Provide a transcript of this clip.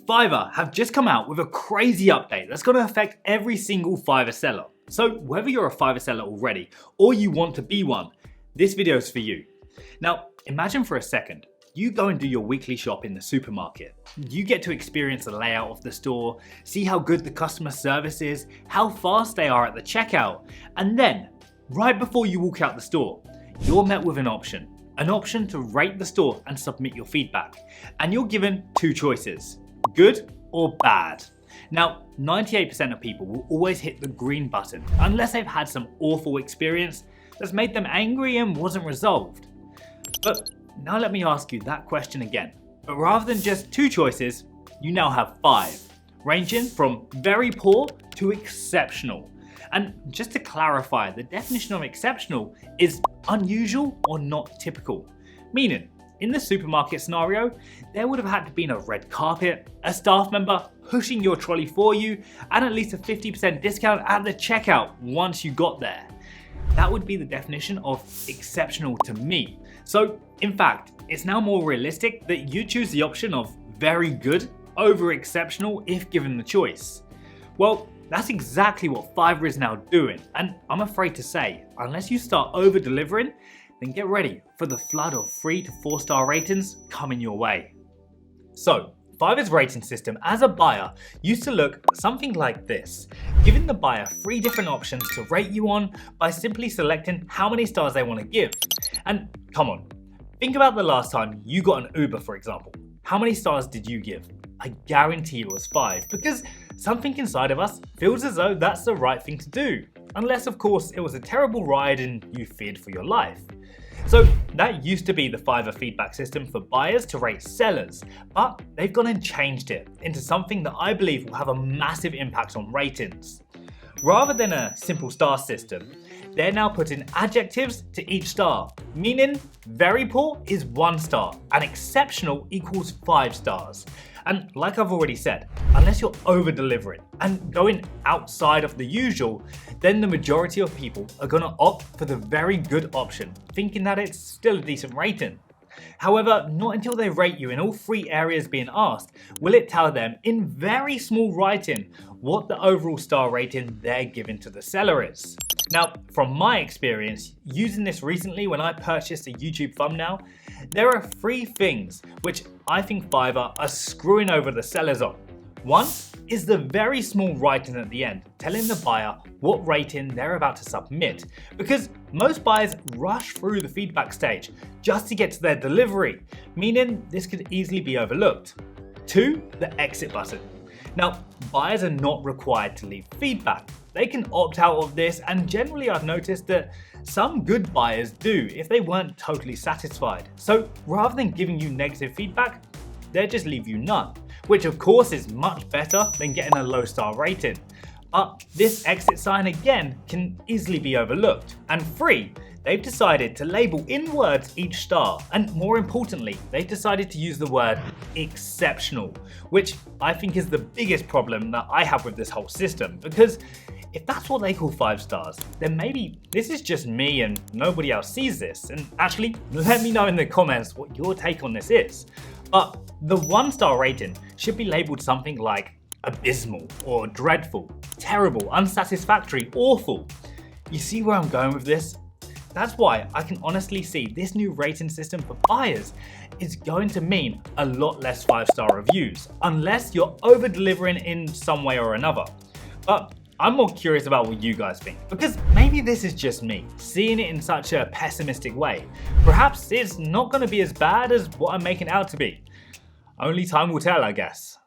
Fiverr have just come out with a crazy update that's going to affect every single Fiverr seller. So whether you're a Fiverr seller already or you want to be one, this video is for you. Now imagine for a second, you go and do your weekly shop in the supermarket. You get to experience the layout of the store, see how good the customer service is, how fast they are at the checkout, and then right before you walk out the store, you're met with an option to rate the store and submit your feedback. And you're given two choices, good or bad. Now, 98% of people will always hit the green button unless they've had some awful experience that's made them angry and wasn't resolved. But now let me ask you that question again. But rather than just two choices, you now have 5, ranging from very poor to exceptional. And just to clarify, the definition of exceptional is unusual or not typical. Meaning, in the supermarket scenario, there would have had to be a red carpet, a staff member pushing your trolley for you, and at least a 50% discount at the checkout once you got there. That would be the definition of exceptional to me. So, in fact, it's now more realistic that you choose the option of very good over exceptional if given the choice. Well, that's exactly what Fiverr is now doing, and I'm afraid to say, unless you start over-delivering, then get ready for the flood of 3 to 4-star ratings coming your way. So, Fiverr's rating system as a buyer used to look something like this, giving the buyer 3 different options to rate you on by simply selecting how many stars they want to give. And come on, think about the last time you got an Uber, for example. How many stars did you give? I guarantee it was 5, because something inside of us feels as though that's the right thing to do. Unless, of course, it was a terrible ride and you feared for your life. So that used to be the Fiverr feedback system for buyers to rate sellers, but they've gone and changed it into something that I believe will have a massive impact on ratings. Rather than a simple star system, they're now putting adjectives to each star, meaning very poor is 1 star and exceptional equals 5 stars. And like I've already said, unless you're over-delivering and going outside of the usual, then the majority of people are going to opt for the very good option, thinking that it's still a decent rating. However, not until they rate you in all 3 areas being asked will it tell them in very small writing what the overall star rating they're giving to the seller is. Now, from my experience, using this recently when I purchased a YouTube thumbnail, there are 3 things which I think Fiverr are screwing over the sellers on. One is the very small writing at the end, telling the buyer what rating they're about to submit, because most buyers rush through the feedback stage just to get to their delivery, meaning this could easily be overlooked. 2, the exit button. Now, buyers are not required to leave feedback. They can opt out of this, and generally I've noticed that some good buyers do if they weren't totally satisfied. So rather than giving you negative feedback, they'll just leave you none, which of course is much better than getting a low star rating. But this exit sign again can easily be overlooked. And 3, they've decided to label in words each star, and more importantly, they've decided to use the word exceptional, which I think is the biggest problem that I have with this whole system, because if that's what they call 5 stars, then maybe this is just me and nobody else sees this. And actually, let me know in the comments what your take on this is. But the 1-star rating should be labeled something like abysmal or dreadful, terrible, unsatisfactory, awful. You see where I'm going with this? That's why I can honestly see this new rating system for buyers is going to mean a lot less 5-star reviews, unless you're over-delivering in some way or another. But I'm more curious about what you guys think, because maybe this is just me, seeing it in such a pessimistic way. Perhaps it's not going to be as bad as what I'm making it out to be. Only time will tell, I guess.